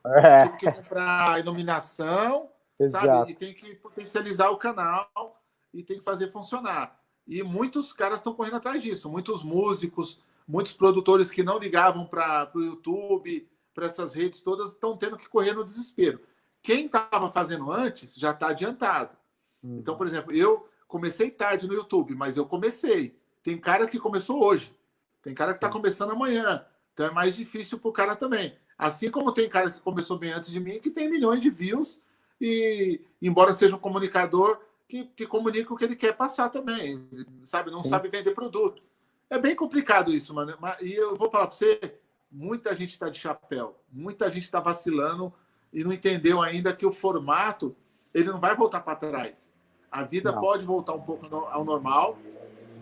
tive que comprar iluminação, sabe? E tem que potencializar o canal e tem que fazer funcionar. E muitos caras estão correndo atrás disso. Muitos músicos, muitos produtores que não ligavam para o YouTube, para essas redes todas, estão tendo que correr no desespero. Quem estava fazendo antes já está adiantado. Então, por exemplo, eu comecei tarde no YouTube, mas eu comecei. Tem cara que começou hoje. Tem cara que está começando amanhã. Então é mais difícil para o cara também. Assim como tem cara que começou bem antes de mim, que tem milhões de views e, embora seja um comunicador, que comunica o que ele quer passar também, sabe? Não sabe vender produto. É bem complicado isso, mano. E eu vou falar para você, muita gente está de chapéu, muita gente está vacilando e não entendeu ainda que o formato ele não vai voltar para trás. A vida pode voltar um pouco ao normal,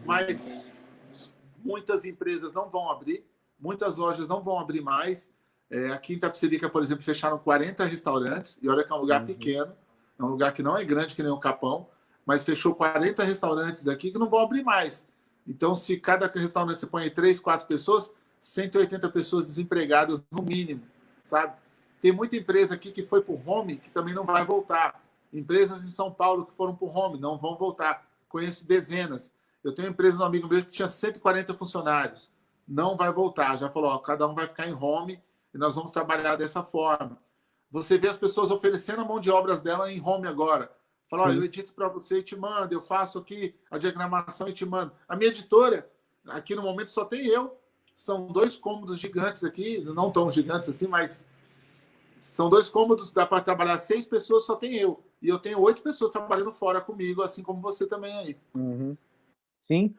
mas muitas empresas não vão abrir, muitas lojas não vão abrir mais. Aqui em Itapecerica, por exemplo, fecharam 40 restaurantes, e olha que é um lugar pequeno, é um lugar que não é grande que nem o Capão, mas fechou 40 restaurantes daqui que não vão abrir mais. Então, se cada restaurante você põe 3, 4 pessoas, 180 pessoas desempregadas no mínimo, sabe? Tem muita empresa aqui que foi para o home que também não vai voltar. Empresas em São Paulo que foram para o home não vão voltar. Conheço dezenas. Eu tenho uma empresa de um amigo meu que tinha 140 funcionários. Não vai voltar. Já falou, ó, cada um vai ficar em home e nós vamos trabalhar dessa forma. Você vê as pessoas oferecendo a mão de obras dela em home agora. Fala, ó, eu edito para você e te mando, eu faço aqui a diagramação e te mando. A minha editora, aqui no momento só tem eu. São 2 cômodos gigantes aqui, não tão gigantes assim, mas são 2 cômodos, dá para trabalhar 6 pessoas, só tem eu. E eu tenho 8 pessoas trabalhando fora comigo, assim como você também aí. Sim.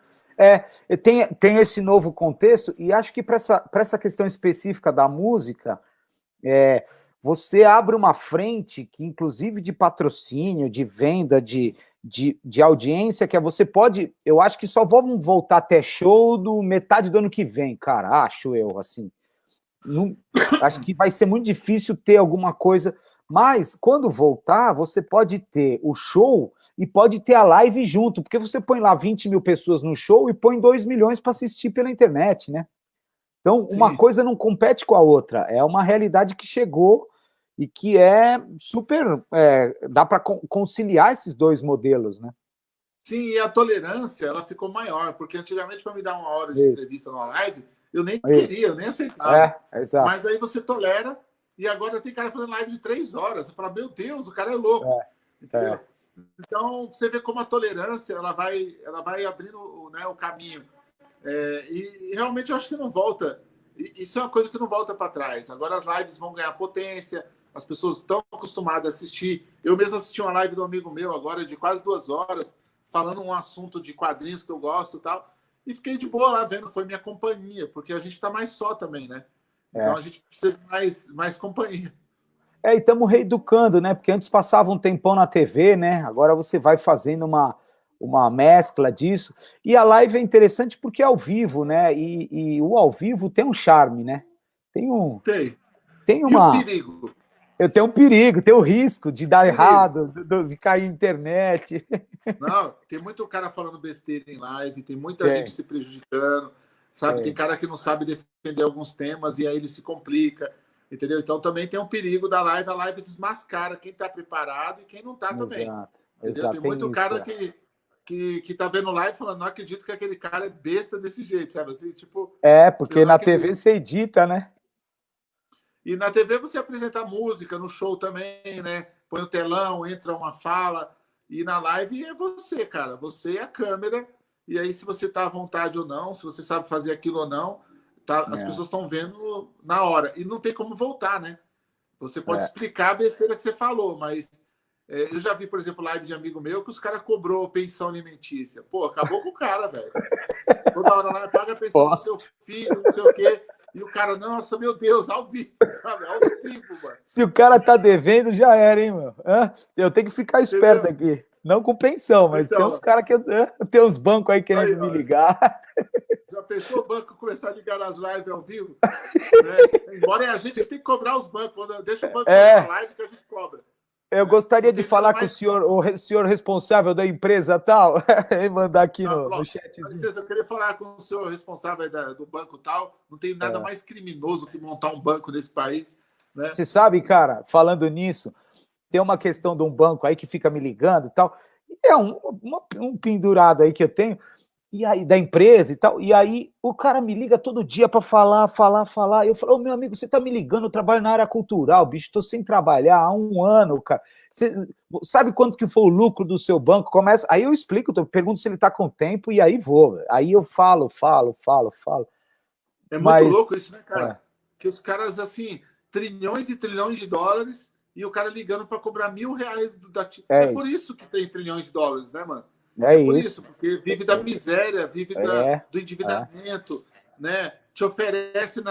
Tem esse novo contexto, e acho que para essa questão específica da música, você abre uma frente que, inclusive, de patrocínio, de venda, de audiência, que você pode... Eu acho que só vamos voltar até show do metade do ano que vem, cara, acho eu, assim. Não, acho que vai ser muito difícil ter alguma coisa, mas quando voltar, você pode ter o show e pode ter a live junto, porque você põe lá 20 mil pessoas no show e põe 2 milhões para assistir pela internet, né? Então, uma coisa não compete com a outra, é uma realidade que chegou e que é super... dá para conciliar esses 2 modelos, né? Sim, e a tolerância, ela ficou maior, porque antigamente, para me dar 1 hora de entrevista numa live, eu nem queria, eu nem aceitava. Exato. Mas aí você tolera, e agora tem cara fazendo live de 3 horas. Você fala, meu Deus, o cara é louco. Entendeu? Então, você vê como a tolerância ela vai abrindo, né, o caminho. E realmente eu acho que não volta. Isso é uma coisa que não volta para trás. Agora as lives vão ganhar potência, as pessoas estão acostumadas a assistir. Eu mesmo assisti uma live do amigo meu agora de quase 2 horas, falando um assunto de quadrinhos que eu gosto e tal. E fiquei de boa lá vendo, foi minha companhia, porque a gente está mais só também, né? Então a gente precisa de mais companhia. E estamos reeducando, né? Porque antes passava um tempão na TV, né? Agora você vai fazendo uma mescla disso. E a live é interessante porque é ao vivo, né? E o ao vivo tem um charme, né? Tem uma... E o perigo? Eu tenho um perigo, tem o risco de dar errado, de cair na internet. Não, tem muito cara falando besteira em live, tem muita gente se prejudicando, sabe? Tem cara que não sabe defender alguns temas e aí ele se complica, entendeu? Então também tem um perigo da live, a live desmascara quem está preparado e quem não está também. Entendeu? Tem muito cara que tá vendo live falando, não acredito que aquele cara é besta desse jeito, sabe? Assim, tipo, porque na TV você edita, né? E na TV você apresenta música, no show também, né? Põe o telão, entra uma fala. E na live é você, cara. Você e a câmera. E aí, se você tá à vontade ou não, se você sabe fazer aquilo ou não, as pessoas estão vendo na hora. E não tem como voltar, né? Você pode explicar a besteira que você falou, mas eu já vi, por exemplo, live de amigo meu que os caras cobrou pensão alimentícia. Pô, acabou com o cara, velho. Toda hora lá, paga a pensão do seu filho, não sei o quê. E o cara, nossa, meu Deus, ao vivo, sabe? Ao vivo, mano. Se o cara tá devendo, já era, hein, mano? Eu tenho que ficar esperto aqui. Não com pensão, mas então, tem uns caras que... Tem uns bancos aí querendo me ligar. Já pensou o banco começar a ligar nas lives ao vivo? Né? Embora é a gente que tem que cobrar os bancos. Quando deixa o banco na live que a gente cobra. Eu gostaria de falar com o senhor responsável da empresa tal, e mandar aqui no chat. Licença, eu queria falar com o senhor responsável do banco tal. Não tem nada mais criminoso que montar um banco nesse país. Né? Você sabe, cara, falando nisso, tem uma questão de um banco aí que fica me ligando e tal. É um pendurado aí que eu tenho. E aí, da empresa e tal, e aí o cara me liga todo dia para falar. Eu falo, ô meu amigo, você tá me ligando, eu trabalho na área cultural, bicho, tô sem trabalhar há um ano, cara. Você sabe quanto que foi o lucro do seu banco? Começa, aí eu explico, eu pergunto se ele tá com tempo e aí vou. Aí eu falo. É muito Mas louco isso, né, é, cara? Que os caras, assim, trilhões e trilhões de dólares e o cara ligando para cobrar R$ 1.000 É é por isso. isso que tem trilhões de dólares, né, mano? É É por isso. isso, porque vive da miséria, vive É, do é, endividamento, né? Te oferece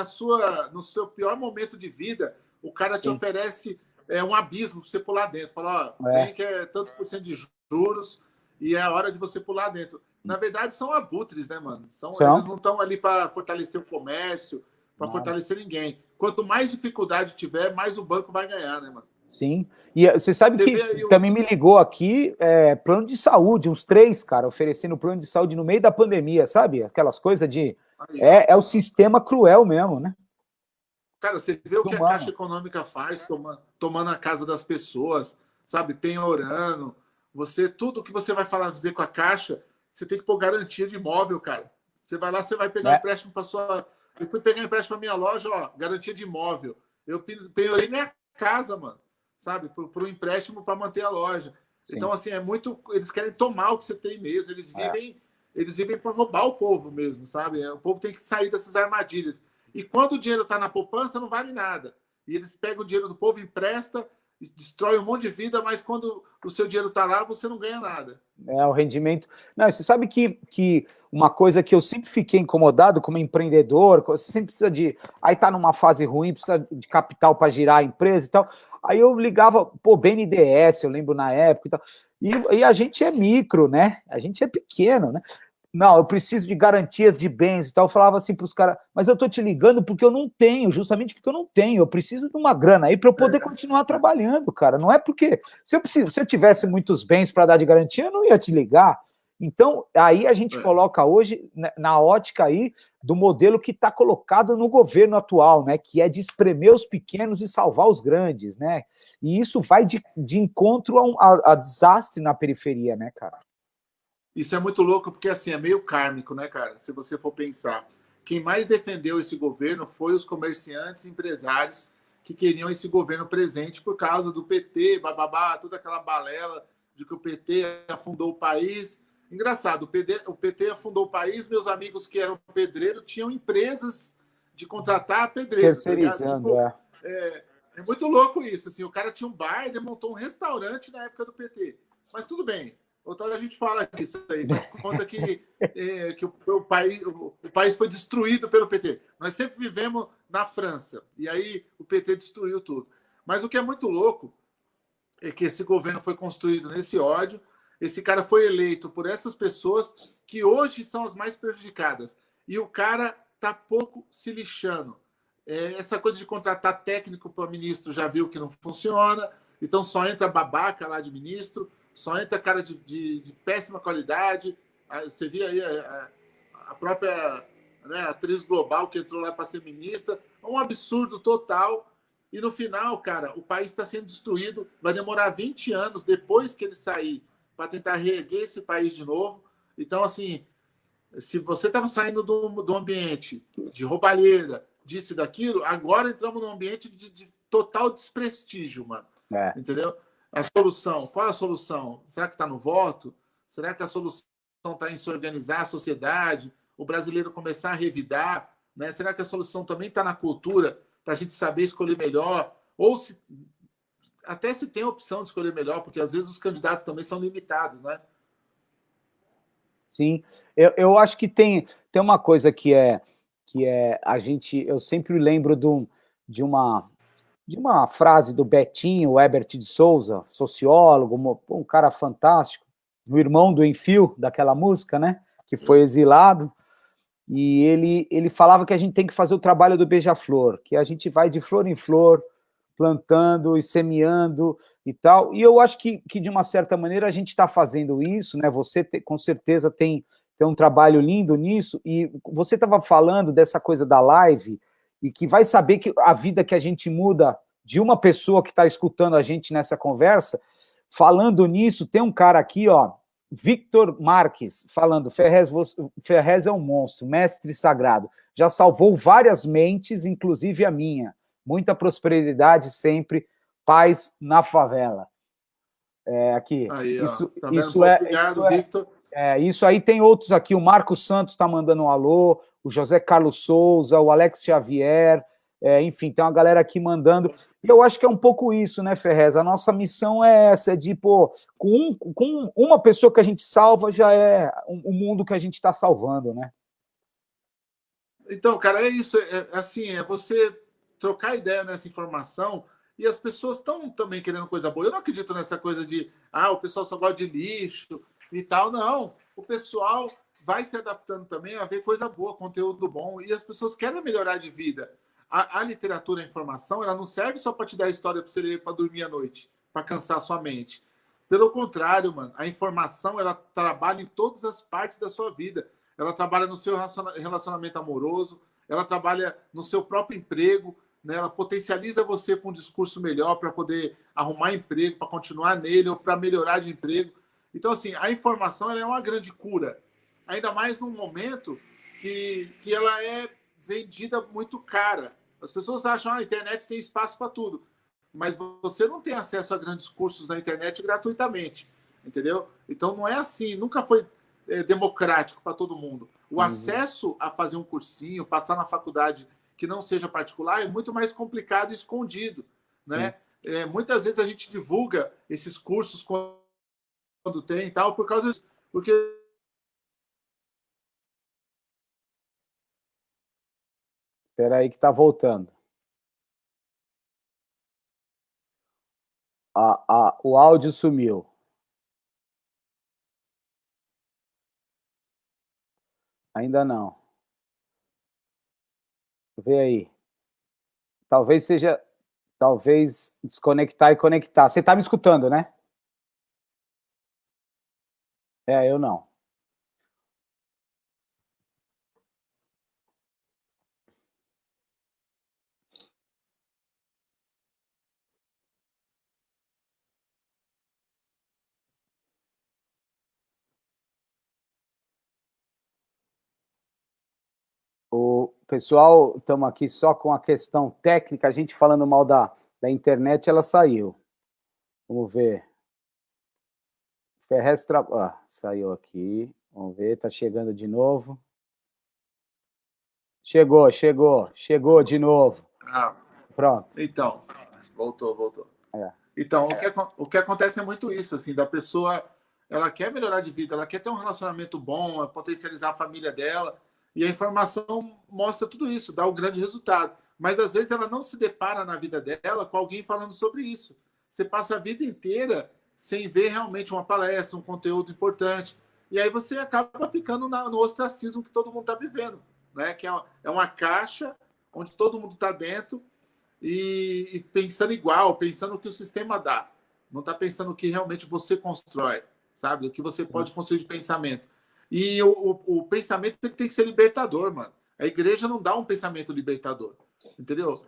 no seu pior momento de vida, o cara te sim. oferece um abismo para você pular dentro. Fala, ó, É, vem que é tanto por cento de juros e é a hora de você pular dentro. Na verdade, são abutres, né, mano? Eles são. não estão ali para fortalecer o comércio, para Nada. fortalecer ninguém. Quanto mais dificuldade tiver, mais o banco vai ganhar, né, mano? Sim. E você sabe Você que vê aí também me ligou aqui plano de saúde, uns 3, cara, oferecendo plano de saúde no meio da pandemia, sabe? Aquelas coisas de. aí, ó. É o sistema cruel mesmo, né? Cara, você vê o que a Caixa Humano. Econômica faz, tomando a casa das pessoas, sabe? Penhorando. Tudo que você vai dizer com a Caixa, você tem que pôr garantia de imóvel, cara. Você vai lá, você vai pegar um Né? empréstimo para sua. Eu fui pegar empréstimo para minha loja, ó, garantia de imóvel. Eu penhorei minha casa, mano, sabe? Por um empréstimo para manter a loja. Então, Sim. assim, é muito. Eles querem tomar o que você tem mesmo. É, Eles vivem para roubar o povo mesmo, sabe? O povo tem que sair dessas armadilhas. E quando o dinheiro está na poupança, não vale nada. E eles pegam o dinheiro do povo, empresta, destrói um monte de vida, mas quando o seu dinheiro está lá, você não ganha nada. o rendimento. Não, você sabe que uma coisa que eu sempre fiquei incomodado como empreendedor, você sempre precisa de. Aí tá numa fase ruim, precisa de capital para girar a empresa e tal. Aí eu ligava, pô, BNDES, eu lembro na época e tal. E a gente é micro, né? A gente é pequeno, né? Não, eu preciso de garantias de bens e tal. Eu falava assim para os caras, mas eu tô te ligando porque eu não tenho, justamente porque eu não tenho. Eu preciso de uma grana aí para eu poder continuar trabalhando, cara. Não é porque se eu tivesse muitos bens para dar de garantia, eu não ia te ligar. Então, aí a gente coloca hoje na ótica aí do modelo que está colocado no governo atual, né? Que é de espremer os pequenos e salvar os grandes, né? E isso vai de encontro a desastre na periferia, né, cara? Isso é muito louco, porque assim, é meio kármico, né, cara? Se você for pensar. Quem mais defendeu esse governo foi os comerciantes e empresários que queriam esse governo presente por causa do PT, bababá, toda aquela balela de que o PT afundou o país. Engraçado, o PT afundou o país, meus amigos que eram pedreiros tinham empresas de contratar pedreiro, tá ligado? Terceirizando, Tipo, é muito louco isso. Assim, o cara tinha um bar, ele montou um restaurante na época do PT. Mas tudo bem. Outra hora a gente fala disso aí. A gente conta que o país foi destruído pelo PT. Nós sempre vivemos na França. E aí o PT destruiu tudo. Mas o que é muito louco é que esse governo foi construído nesse ódio. Esse cara foi eleito por essas pessoas que hoje são as mais prejudicadas. E o cara tá pouco se lixando. Essa coisa de contratar técnico para ministro já viu que não funciona. Então só entra babaca lá de ministro. Só entra cara de péssima qualidade. Você via aí a própria, né, atriz global que entrou lá para ser ministra. Um absurdo total. E no final, cara, o país está sendo destruído. Vai demorar 20 anos depois que ele sair para tentar reerguer esse país de novo. Então, assim, se você estava saindo do ambiente de roubalheira, disso e daquilo, agora entramos num ambiente de total desprestígio, mano. Entendeu? A solução, qual é a solução? Será que está no voto? Será que a solução está em se organizar a sociedade? O brasileiro começar a revidar? Né? Será que a solução também está na cultura, para a gente saber escolher melhor? Ou até se tem a opção de escolher melhor, porque às vezes os candidatos também são limitados, né? Sim, eu acho que tem uma coisa que é a gente, eu sempre lembro de uma frase do Betinho, Herbert de Souza, sociólogo, um cara fantástico, o irmão do Enfio, daquela música, né, que foi exilado, e ele falava que a gente tem que fazer o trabalho do beija-flor, que a gente vai de flor em flor, plantando e semeando e tal, e eu acho que de uma certa maneira a gente está fazendo isso, né, com certeza tem um trabalho lindo nisso, e você estava falando dessa coisa da live, e que vai saber que a vida que a gente muda de uma pessoa que está escutando a gente nessa conversa, falando nisso, tem um cara aqui, ó, Victor Marques falando, Ferrez é um monstro, mestre sagrado, já salvou várias mentes, inclusive a minha. Muita prosperidade sempre, paz na favela. Aqui. Aí, isso, ó. Tá vendo? isso é, Obrigado, isso Victor. Isso aí tem outros aqui, o Marcos Santos está mandando um alô, o José Carlos Souza, o Alex Xavier, enfim, tem uma galera aqui mandando. E eu acho que é um pouco isso, né, Ferrez? A nossa missão é essa, de, pô, com uma pessoa que a gente salva, já é o mundo que a gente está salvando, né? Então, cara, é isso. Assim, é você trocar ideia nessa informação e as pessoas estão também querendo coisa boa. Eu não acredito nessa coisa de, o pessoal só gosta de lixo e tal. Não. O pessoal vai se adaptando também a ver coisa boa, conteúdo bom, e as pessoas querem melhorar de vida. A literatura, a informação, ela não serve só para te dar história para você ler para dormir à noite, para cansar a sua mente. Pelo contrário, mano, a informação, ela trabalha em todas as partes da sua vida. Ela trabalha no seu relacionamento amoroso, ela trabalha no seu próprio emprego, né? Ela potencializa você com um discurso melhor para poder arrumar emprego, para continuar nele ou para melhorar de emprego. Então, assim, a informação ela é uma grande cura, ainda mais num momento que ela é vendida muito cara. As pessoas acham que a internet tem espaço para tudo, mas você não tem acesso a grandes cursos na internet gratuitamente, entendeu? Então, não é assim, nunca foi democrático para todo mundo. O acesso a fazer um cursinho, passar na faculdade que não seja particular, é muito mais complicado e escondido, né? Muitas vezes a gente divulga esses cursos quando tem e tal, por causa disso. Porque Espera aí que tá voltando. O áudio sumiu. Ainda não. Vê aí. Talvez desconectar e conectar. Você tá me escutando, né? Eu não. O pessoal, estamos aqui só com a questão técnica, a gente falando mal da internet, ela saiu. Vamos ver. Ferrez saiu aqui. Vamos ver, tá chegando de novo. Chegou de novo. Pronto. Então, voltou. Então, o que acontece é muito isso, assim, da pessoa, ela quer melhorar de vida, ela quer ter um relacionamento bom, potencializar a família dela, e a informação mostra tudo isso, dá um grande resultado. Mas, às vezes, ela não se depara na vida dela com alguém falando sobre isso. Você passa a vida inteira sem ver realmente uma palestra, um conteúdo importante, e aí você acaba ficando no ostracismo que todo mundo está vivendo, né? Que é uma caixa onde todo mundo está dentro, e pensando igual, pensando o que o sistema dá. Não está pensando o que realmente você constrói, sabe? O que você pode construir de pensamento. E o pensamento tem que ser libertador, mano. A igreja não dá um pensamento libertador, entendeu?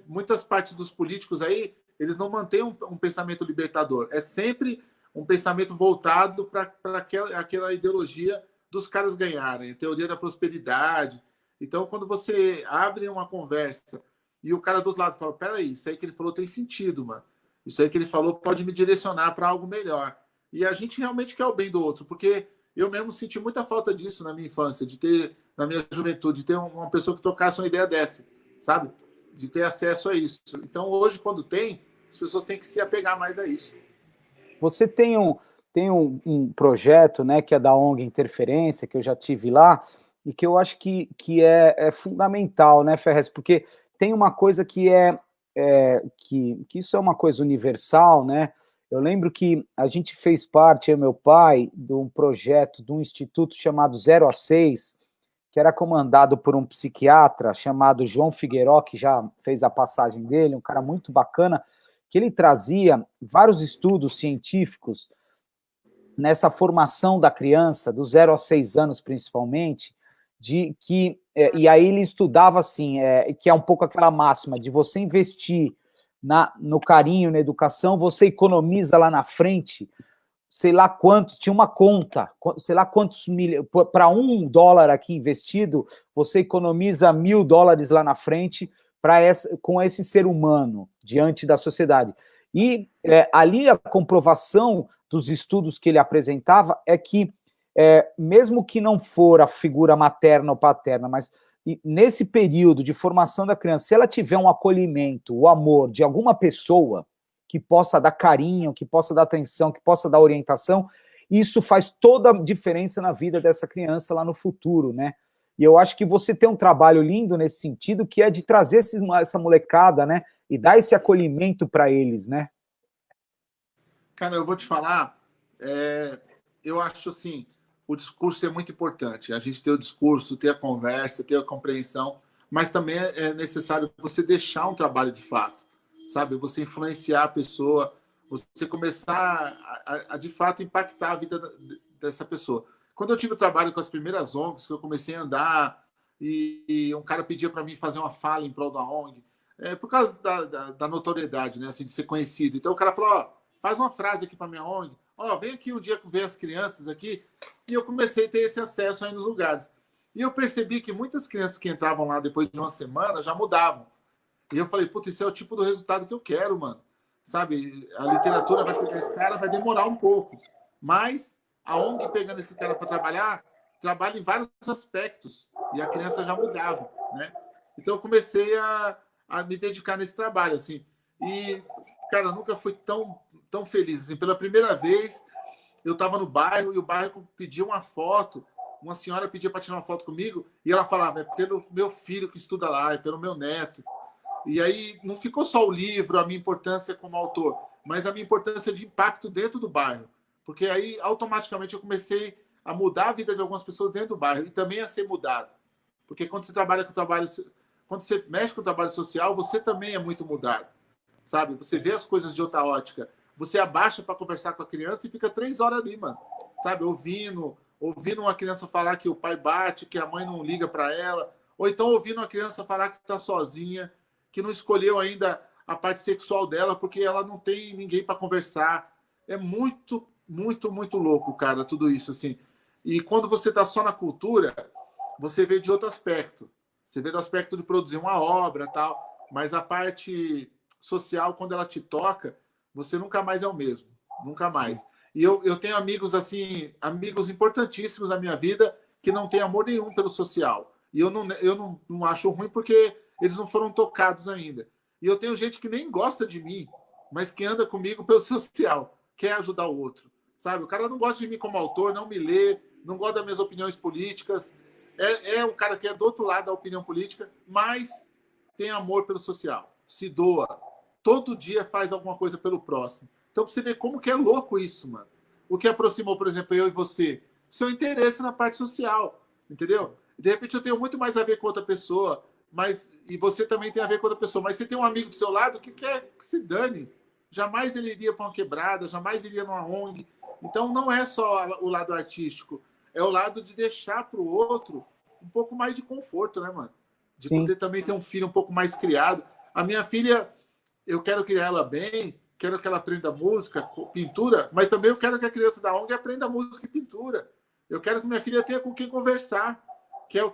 Muitas partes dos políticos aí, eles não mantêm um pensamento libertador. É sempre um pensamento voltado para aquela ideologia dos caras ganharem, a teoria da prosperidade. Então, quando você abre uma conversa e o cara do outro lado fala, peraí, isso aí que ele falou tem sentido, mano. Isso aí que ele falou pode me direcionar para algo melhor. E a gente realmente quer o bem do outro, porque eu mesmo senti muita falta disso na minha infância, de ter, na minha juventude, de ter uma pessoa que trocasse uma ideia dessa, sabe? De ter acesso a isso. Então, hoje, quando tem, as pessoas têm que se apegar mais a isso. Você tem um projeto, né, que é da ONG Interferência, que eu já tive lá, e que eu acho que é fundamental, né, Ferrez? Porque tem uma coisa que que isso é uma coisa universal, né? Eu lembro que a gente fez parte, eu e meu pai, de um projeto, de um instituto chamado 0 a 6, que era comandado por um psiquiatra chamado João Figueiró, que já fez a passagem dele, um cara muito bacana, que ele trazia vários estudos científicos nessa formação da criança, do 0 a 6 anos principalmente, e aí ele estudava assim, que é um pouco aquela máxima de você investir no carinho, na educação, você economiza lá na frente, sei lá quanto, tinha uma conta, sei lá quantos milhões, para $1 aqui investido, você economiza $1.000 lá na frente com esse ser humano diante da sociedade. E ali a comprovação dos estudos que ele apresentava é que, mesmo que não for a figura materna ou paterna, mas nesse período de formação da criança, se ela tiver um acolhimento, o amor de alguma pessoa que possa dar carinho, que possa dar atenção, que possa dar orientação, isso faz toda a diferença na vida dessa criança lá no futuro, né? E eu acho que você tem um trabalho lindo nesse sentido, que é de trazer essa molecada, né? E dar esse acolhimento para eles, né? Cara, eu vou te falar, eu acho assim, o discurso é muito importante. A gente ter o discurso, ter a conversa, ter a compreensão, mas também é necessário você deixar um trabalho de fato, sabe? Você influenciar a pessoa, você começar a de fato impactar a vida dessa pessoa. Quando eu tive o trabalho com as primeiras ONGs, que eu comecei a andar e um cara pedia para mim fazer uma fala em prol da ONG, por causa da notoriedade, né? Assim, de ser conhecido. Então o cara falou, ó, faz uma frase aqui para minha ONG, ó, vem aqui um dia ver as crianças aqui, e eu comecei a ter esse acesso aí nos lugares. E eu percebi que muitas crianças que entravam lá depois de uma semana já mudavam. E eu falei, puta, esse é o tipo do resultado que eu quero, mano. Sabe, a literatura vai pegar esse cara, vai demorar um pouco. Mas a ONG pegando esse cara para trabalhar, trabalha em vários aspectos. E a criança já mudava, né? Então eu comecei a me dedicar nesse trabalho, assim. E, cara, eu nunca fui tão feliz. Assim, pela primeira vez, eu estava no bairro e o bairro pedia uma foto. Uma senhora pedia para tirar uma foto comigo e ela falava, é pelo meu filho que estuda lá, é pelo meu neto. E aí não ficou só o livro, a minha importância como autor, mas a minha importância de impacto dentro do bairro. Porque aí, automaticamente, eu comecei a mudar a vida de algumas pessoas dentro do bairro e também a ser mudado. Porque quando você trabalha com trabalho, quando você mexe com o trabalho social, você também é muito mudado. Sabe? Você vê as coisas de outra ótica. Você abaixa para conversar com a criança e fica 3 horas ali, mano. Sabe? Ouvindo uma criança falar que o pai bate, que a mãe não liga para ela. Ou então ouvindo uma criança falar que está sozinha, que não escolheu ainda a parte sexual dela porque ela não tem ninguém para conversar. É muito, muito, muito louco, cara, tudo isso, assim. E quando você está só na cultura, você vê de outro aspecto. Você vê do aspecto de produzir uma obra, tal, mas a parte social, quando ela te toca, você nunca mais é o mesmo. Nunca mais. E eu tenho amigos, assim, amigos importantíssimos na minha vida que não têm amor nenhum pelo social. E eu não acho ruim porque eles não foram tocados ainda. E eu tenho gente que nem gosta de mim, mas que anda comigo pelo social, quer ajudar o outro. Sabe? O cara não gosta de mim como autor, não me lê, não gosta das minhas opiniões políticas. É um cara que é do outro lado da opinião política, mas tem amor pelo social, se doa. Todo dia faz alguma coisa pelo próximo. Então, pra você ver como que é louco isso, mano. O que aproximou, por exemplo, eu e você? Seu interesse na parte social, entendeu? De repente eu tenho muito mais a ver com outra pessoa, e você também tem a ver com outra pessoa, mas você tem um amigo do seu lado que quer que se dane. Jamais ele iria para uma quebrada, jamais iria numa ONG. Então, não é só o lado artístico, é o lado de deixar para o outro um pouco mais de conforto, né, mano? De Sim. poder também ter um filho um pouco mais criado. A minha filha, eu quero criar ela bem, quero que ela aprenda música, pintura, mas também eu quero que a criança da ONG aprenda música e pintura. Eu quero que minha filha tenha com quem conversar, que é o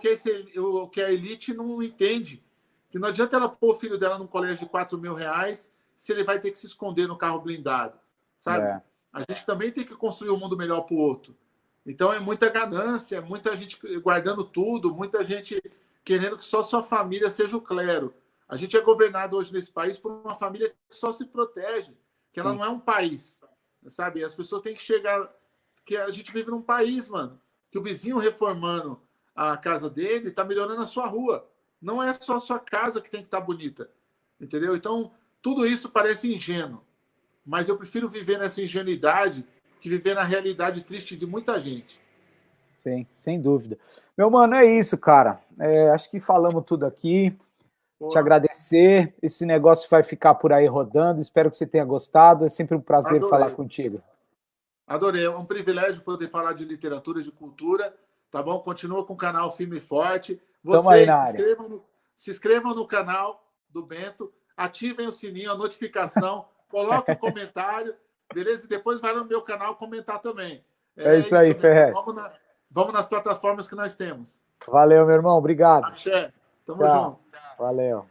que a elite não entende. Que não adianta ela pôr o filho dela num colégio de R$ 4.000 se ele vai ter que se esconder no carro blindado, sabe? É. A gente também tem que construir um mundo melhor para o outro. Então é muita ganância, muita gente guardando tudo, muita gente querendo que só sua família seja o clero. A gente é governado hoje nesse país por uma família que só se protege, que ela Sim. não é um país, sabe? As pessoas têm que chegar... Que a gente vive num país, mano, que o vizinho reformando a casa dele está melhorando a sua rua. Não é só a sua casa que tem que estar bonita, entendeu? Então, tudo isso parece ingênuo, mas eu prefiro viver nessa ingenuidade que viver na realidade triste de muita gente. Sim, sem dúvida. Meu mano, é isso, cara. Acho que falamos tudo aqui. Te Porra, agradecer. Esse negócio vai ficar por aí rodando. Espero que você tenha gostado. É sempre um prazer falar adorei. contigo. Adorei. É um privilégio poder falar de literatura, de cultura, tá bom? Continua com o canal firme e forte. Tamo aí Vocês na área. se inscrevam no canal do Bento, ativem o sininho, a notificação, coloquem o comentário beleza? E depois vai no meu canal comentar também. É isso aí, Ferrez. Vamos nas plataformas que nós temos. Valeu, meu irmão. Obrigado. Axé. Tamo Tchau. junto. Valeu.